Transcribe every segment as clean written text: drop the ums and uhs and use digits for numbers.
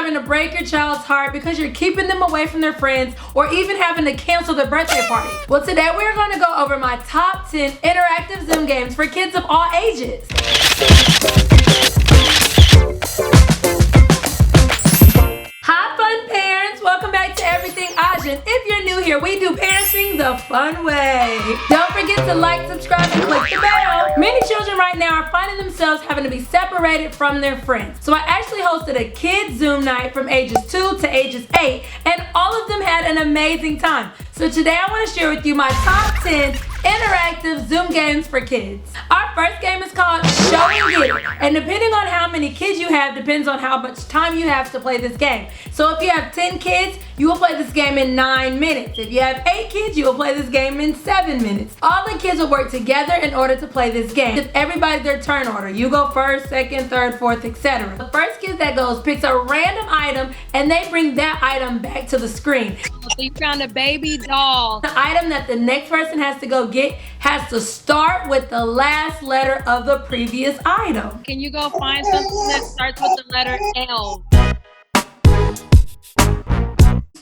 having to break your child's heart because you're keeping them away from their friends or even having to cancel their birthday party? Well, today we're going to go over my top 10 interactive Zoom games for kids of all ages. Hi fun parents, welcome back to Everything Ajin. If you're new here, we do parenting the fun way. Don't forget to like, subscribe, and click the bell. Many children right now are finding themselves having to be separated from their friends. So I actually hosted a kids Zoom night from ages 2 to ages 8, and all of them had an amazing time. So today I want to share with you my top 10 interactive Zoom games for kids. Our first game is called Show and Get It, and depending on how many kids you have depends on how much time you have to play this game. So if you have 10 kids, you will play this game in 9 minutes. If you have 8 kids, you will play this game in 7 minutes. All the kids will work together in order to play this game. Give everybody their turn order. You go first, second, third, fourth, etc. The first kid that goes picks a random item and they bring that item back to the screen. So you found a baby doll. The item that the next person has to go get has to start with the last letter of the previous item. Can you go find something that starts with the letter L?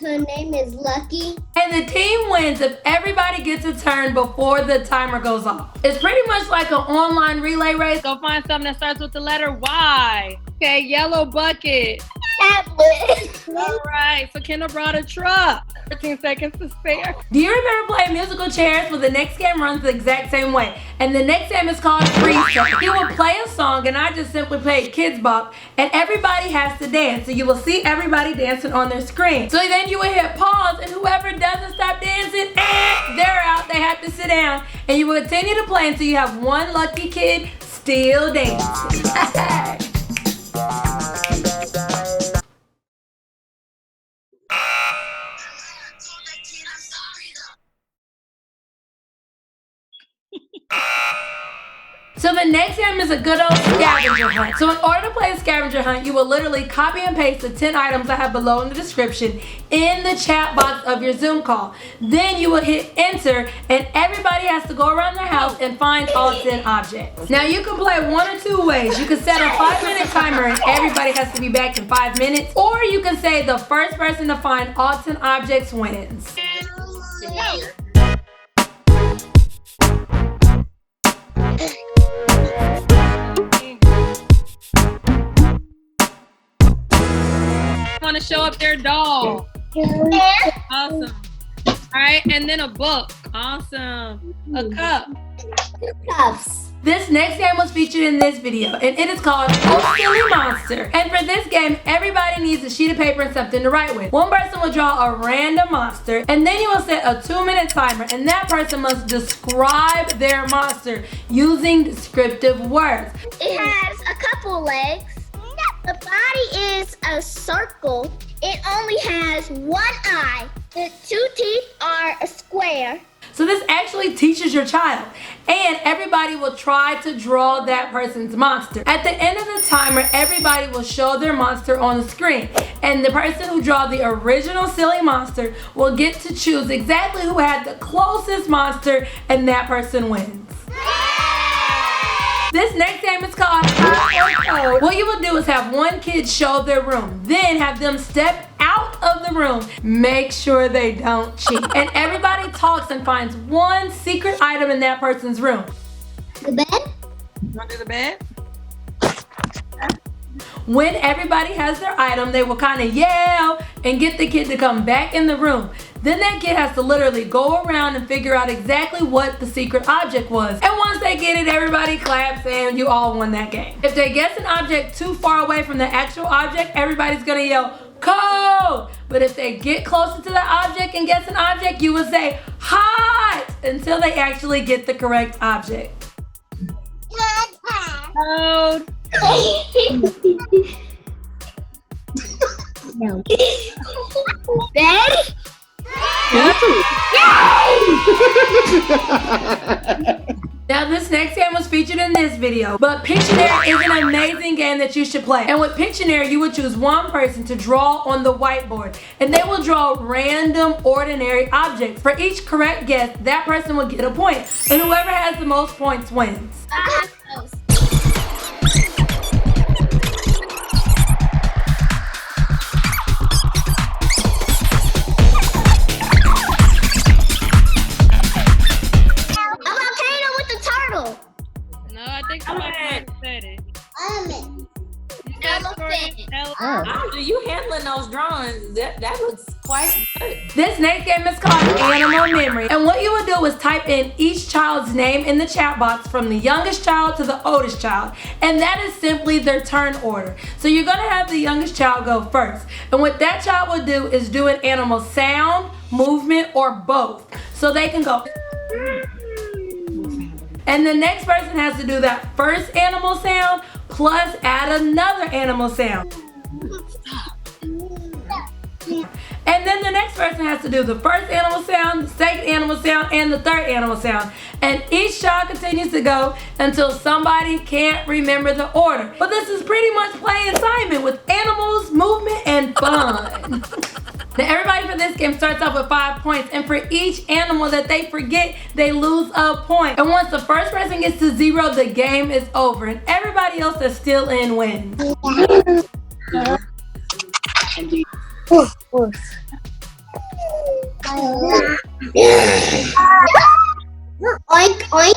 Her name is Lucky. And the team wins if everybody gets a turn before the timer goes off. It's pretty much like an online relay race. Go find something that starts with the letter Y. Okay, yellow bucket. Tablet. All right, so Kendall brought a truck. 13 seconds to spare. Do you remember playing musical chairs? Well, the next game runs the exact same way. And the next game is called Freestyle. He will play a song and I just simply played Kids Bop and everybody has to dance. So you will see everybody dancing on their screen. So then you will hit pause and whoever doesn't stop dancing, they're out. They have to sit down. And you will continue to play until you have one lucky kid still dancing. So the next game is a good old scavenger hunt. So in order to play a scavenger hunt, you will literally copy and paste the 10 items I have below in the description in the chat box of your Zoom call. Then you will hit enter and everybody has to go around their house and find all 10 objects. Now you can play one or two ways. You can set a 5-minute timer and everybody has to be back in 5 minutes. Or you can say the first person to find all 10 objects wins. Want to show up their doll. Awesome. All right, and then a book. Awesome. A cup. Cups. This next game was featured in this video, and it is called Oh Silly Monster. And for this game, everybody needs a sheet of paper and something to write with. One person will draw a random monster, and then you will set a 2-minute timer, and that person must describe their monster using descriptive words. It has a couple legs. The body is a circle. It only has one eye. The 2 teeth are a square. So this actually teaches your child, and everybody will try to draw that person's monster. At the end of the timer, everybody will show their monster on the screen, and the person who draws the original silly monster will get to choose exactly who had the closest monster, and that person wins. This next game is called Hot or Cold. What you will do is have one kid show their room, then have them step out of the room. Make sure they don't cheat. And everybody talks and finds one secret item in that person's room. The bed? You want to do the bed? When everybody has their item, they will kind of yell and get the kid to come back in the room. Then that kid has to literally go around and figure out exactly what the secret object was. And once they get it, everybody claps and you all won that game. If they guess an object too far away from the actual object, everybody's gonna yell, cold! But if they get closer to the object and guess an object, you will say, hot! Until they actually get the correct object. Cold. No. Bed? Now this next game was featured in this video, but Pictionary is an amazing game that you should play. And with Pictionary, you would choose one person to draw on the whiteboard, and they will draw random ordinary objects. For each correct guess, that person will get a point, and whoever has the most points wins. After you handling those drawings, that looks quite good. This next game is called Animal Memory. And what you would do is type in each child's name in the chat box from the youngest child to the oldest child. And that is simply their turn order. So you're going to have the youngest child go first. And what that child will do is do an animal sound, movement, or both. So they can go. And the next person has to do that first animal sound plus add another animal sound. And then the next person has to do the first animal sound, the second animal sound, and the third animal sound. And each child continues to go until somebody can't remember the order. But this is pretty much playing Simon with animals, movement, and fun. Now everybody for this game starts off with 5 points, and for each animal that they forget, they lose a point. And once the first person gets to 0, the game is over, and everybody else that's still in wins. Oink oink.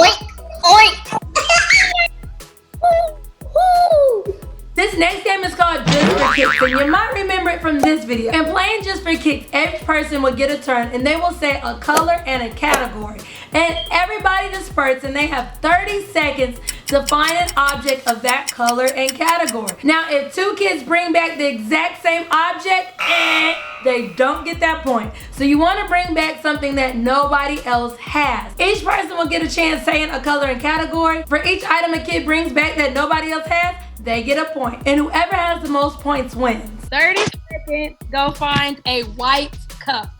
Oink oink. This next game is called Just for Kicks, and you might remember it from this video. In playing Just for Kicks, each person will get a turn, and they will say a color and a category. And everybody disperses, and they have 30 seconds to find an object of that color and category. Now, if 2 kids bring back the exact same object, they don't get that point. So you want to bring back something that nobody else has. Each person will get a chance saying a color and category. For each item a kid brings back that nobody else has, they get a point. And whoever has the most points wins. 30 seconds, go find a white cup.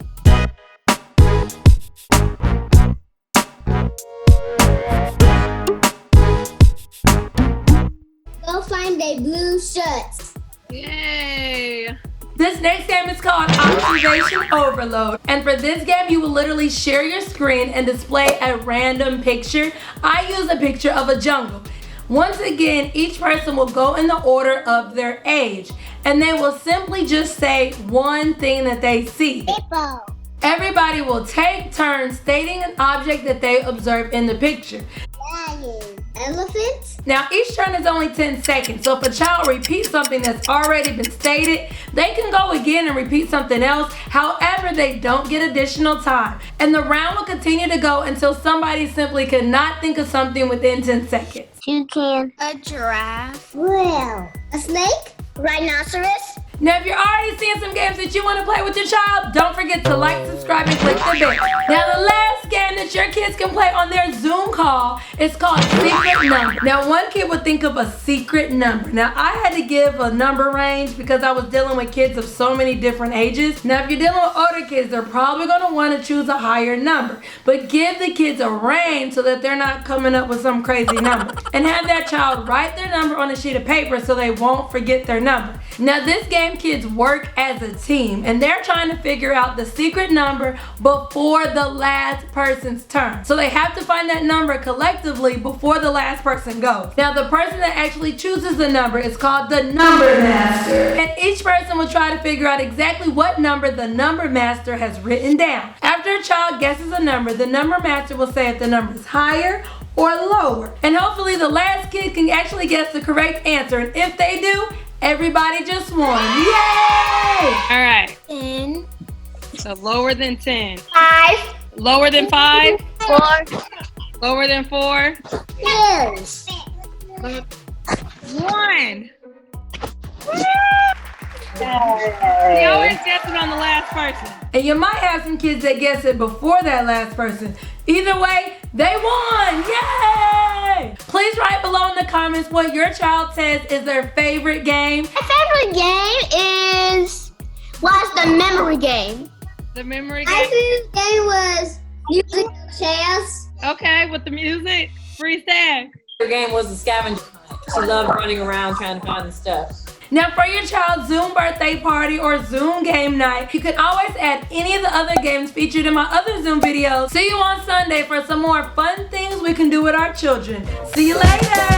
Go find a blue shirt. Yay. This next game is called Observation Overload. And for this game, you will literally share your screen and display a random picture. I use a picture of a jungle. Once again, each person will go in the order of their age, and they will simply just say one thing that they see. Hippo. Everybody will take turns stating an object that they observe in the picture. Lion. Elephant. Now, each turn is only 10 seconds, so if a child repeats something that's already been stated, they can go again and repeat something else. However, they don't get additional time. And the round will continue to go until somebody simply cannot think of something within 10 seconds. Toucan. A giraffe. Whale. A snake. Rhinoceros. Now, if you're already seeing some games that you want to play with your child, don't forget to like, subscribe, and click the bell. Now, the last game that your kids can play on their Zoom call is called Secret Number. Now, one kid would think of a secret number. Now, I had to give a number range because I was dealing with kids of so many different ages. Now, if you're dealing with older kids, they're probably going to want to choose a higher number. But give the kids a range so that they're not coming up with some crazy number. And have that child write their number on a sheet of paper so they won't forget their number. Now, this game, kids work as a team, and they're trying to figure out the secret number before the last person's turn. So they have to find that number collectively before the last person goes. Now, the person that actually chooses the number is called the number master. And each person will try to figure out exactly what number the number master has written down. After a child guesses a number, the number master will say if the number is higher or lower. And hopefully the last kid can actually guess the correct answer. And if they do, everybody just won. Yay! All right. 10. So lower than 10. 5. Lower than 5. 4. Lower than 4. 6. 1. He always gets it on the last person. And you might have some kids that guess it before that last person. Either way, they won! Yay! Please write below in the comments what your child says is their favorite game. My favorite game was the memory game. The memory My game. favorite game was music chairs. Okay, with the music. Freestyle. Her game was the Scavenger Hunt. She loved running around trying to find the stuff. Now, for your child's Zoom birthday party or Zoom game night, you can always add any of the other games featured in my other Zoom videos. See you on Sunday for some more fun things we can do with our children. See you later.